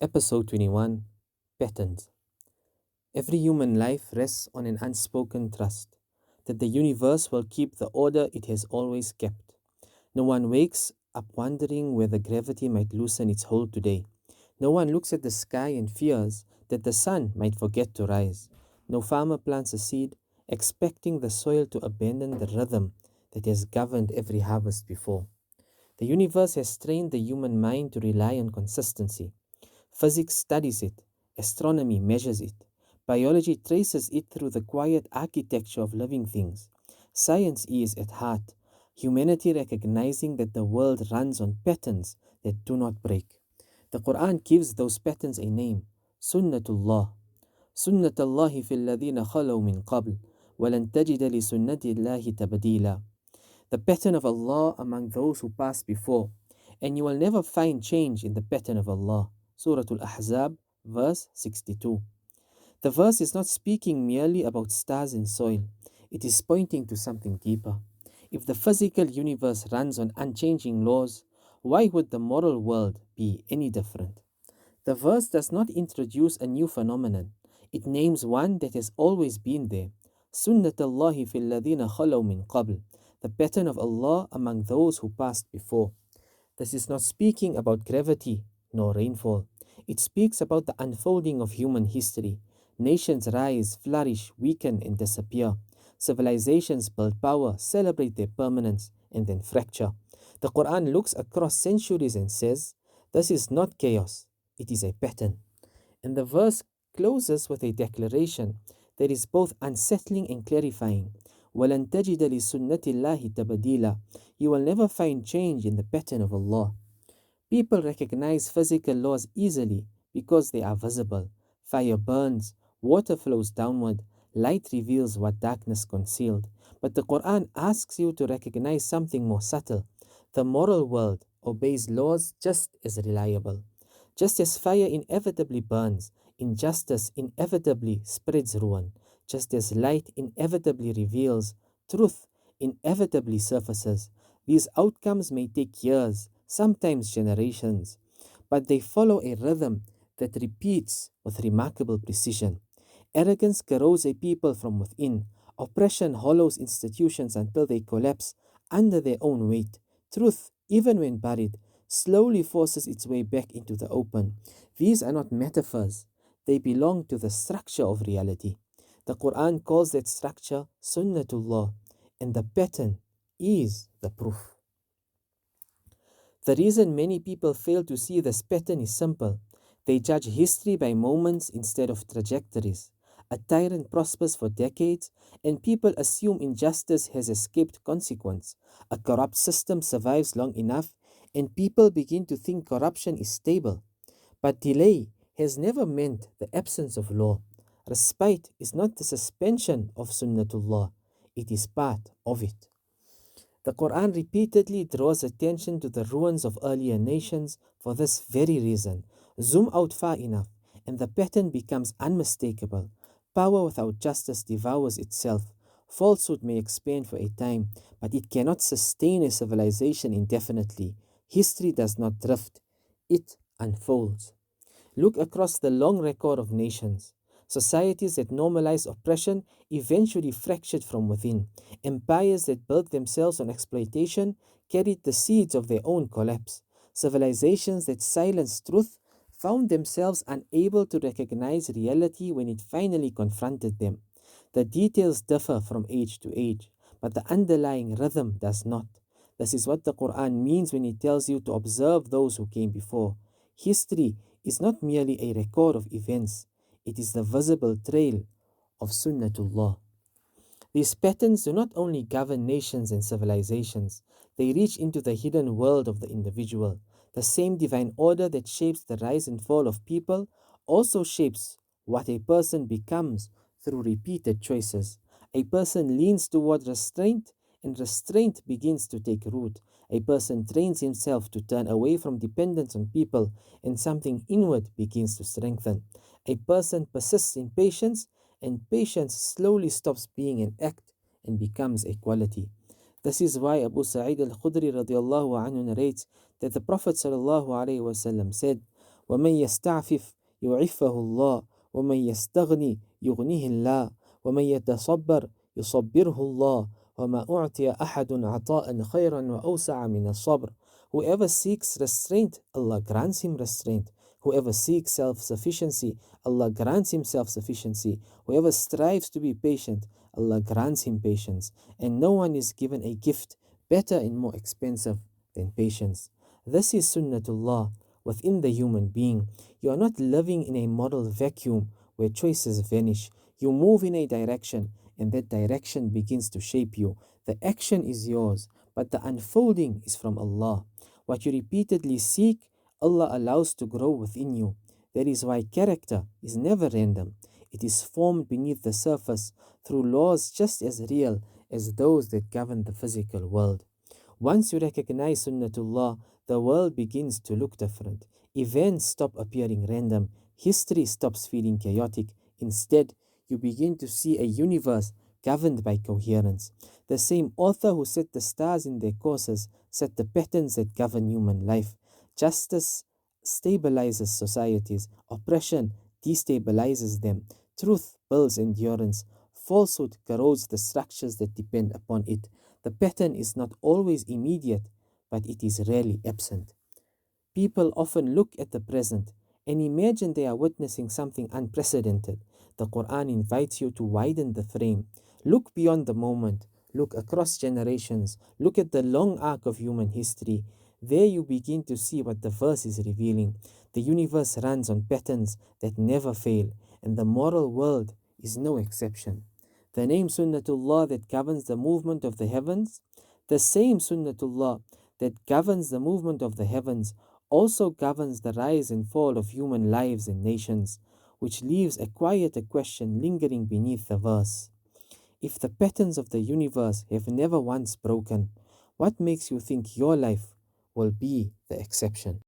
Episode 21 Patterns. Every human life rests on an unspoken trust that the universe will keep the order it has always kept. No one wakes up wondering whether gravity might loosen its hold today. No one looks at the sky and fears that the sun might forget to rise. No farmer plants a seed expecting the soil to abandon the rhythm that has governed every harvest before. The universe has trained the human mind to rely on consistency. Physics studies it, astronomy measures it, biology traces it through the quiet architecture of living things. Science is, at heart, humanity recognizing that the world runs on patterns that do not break. The Quran gives those patterns a name, Sunnatullah. سنة الله في الذين خلوا من قبل ولن تجد لسنة الله تبديلا. The pattern of Allah among those who passed before, and you will never find change in the pattern of Allah. Surah Al-Ahzab, verse 62. The verse is not speaking merely about stars and soil, it is pointing to something deeper. If the physical universe runs on unchanging laws, why would the moral world be any different? The verse does not introduce a new phenomenon, it names one that has always been there. Sunnat Allahi fil ladina khalaw min qabl, the pattern of Allah among those who passed before. This is not speaking about gravity nor rainfall. It speaks about the unfolding of human history. Nations rise, flourish, weaken, and disappear. Civilizations build power, celebrate their permanence, and then fracture. The Quran looks across centuries and says, this is not chaos, it is a pattern. And the verse closes with a declaration that is both unsettling and clarifying. وَلَن تَجِدَ لِسُنَّةِ اللَّهِ تَبْدِيلًا. You will never find change in the pattern of Allah. People recognize physical laws easily because they are visible. Fire burns, water flows downward, light reveals what darkness concealed. But the Quran asks you to recognize something more subtle. The moral world obeys laws just as reliable. Just as fire inevitably burns, injustice inevitably spreads ruin. Just as light inevitably reveals, truth inevitably surfaces. These outcomes may take years, sometimes generations, but they follow a rhythm that repeats with remarkable precision. Arrogance corrodes a people from within. Oppression hollows institutions until they collapse under their own weight. Truth, even when buried, slowly forces its way back into the open. These are not metaphors, they belong to the structure of reality. The Quran calls that structure Sunnatullah, and the pattern is the proof. The reason many people fail to see this pattern is simple. They judge history by moments instead of trajectories. A tyrant prospers for decades, and people assume injustice has escaped consequence. A corrupt system survives long enough, and people begin to think corruption is stable. But delay has never meant the absence of law. Respite is not the suspension of Sunnatullah, it is part of it. The Quran repeatedly draws attention to the ruins of earlier nations for this very reason. Zoom out far enough, and the pattern becomes unmistakable. Power without justice devours itself. Falsehood may expand for a time, but it cannot sustain a civilization indefinitely. History does not drift, it unfolds. Look across the long record of nations. Societies that normalized oppression eventually fractured from within. Empires that built themselves on exploitation carried the seeds of their own collapse. Civilizations that silenced truth found themselves unable to recognize reality when it finally confronted them. The details differ from age to age, but the underlying rhythm does not. This is what the Quran means when it tells you to observe those who came before. History is not merely a record of events, it is the visible trail of Sunnatullah. These patterns do not only govern nations and civilizations, they reach into the hidden world of the individual. The same divine order that shapes the rise and fall of people also shapes what a person becomes through repeated choices. A person leans toward restraint, and restraint begins to take root. A person trains himself to turn away from dependence on people, and something inward begins to strengthen. A person persists in patience, and patience slowly stops being an act and becomes a quality. This is why Abu Sa'id al-Khudri radiallahu anhu narrates that the Prophet sallallahu alaihi wasallam said, ومن يستعفف يعفه الله ومن يستغني يغنيه الله ومن يتصبر يصبره الله وما أعطي أحد عطاء خيرا وأوسع من الصبر. Whoever seeks restraint, Allah grants him restraint. Whoever seeks self-sufficiency, Allah grants him self-sufficiency. Whoever strives to be patient, Allah grants him patience. And no one is given a gift better and more expensive than patience. This is Sunnatullah within the human being. You are not living in a moral vacuum where choices vanish. You move in a direction, and that direction begins to shape you. The action is yours, but the unfolding is from Allah. What you repeatedly seek, Allah allows to grow within you. That is why character is never random. It is formed beneath the surface through laws just as real as those that govern the physical world. Once you recognize Sunnatullah, the world begins to look different. Events stop appearing random. History stops feeling chaotic. Instead, you begin to see a universe governed by coherence. The same author who set the stars in their courses set the patterns that govern human life. Justice stabilizes societies. Oppression destabilizes them. Truth builds endurance. Falsehood corrodes the structures that depend upon it. The pattern is not always immediate, but it is rarely absent. People often look at the present and imagine they are witnessing something unprecedented. The Quran invites you to widen the frame. Look beyond the moment. Look across generations. Look at the long arc of human history. There you begin to see what the verse is revealing. The universe runs on patterns that never fail, and the moral world is no exception. The name Sunnatullah that governs the movement of the heavens, the same Sunnatullah that governs the movement of the heavens also governs the rise and fall of human lives and nations, which leaves a quieter question lingering beneath the verse. If the patterns of the universe have never once broken, what makes you think your life will be the exception?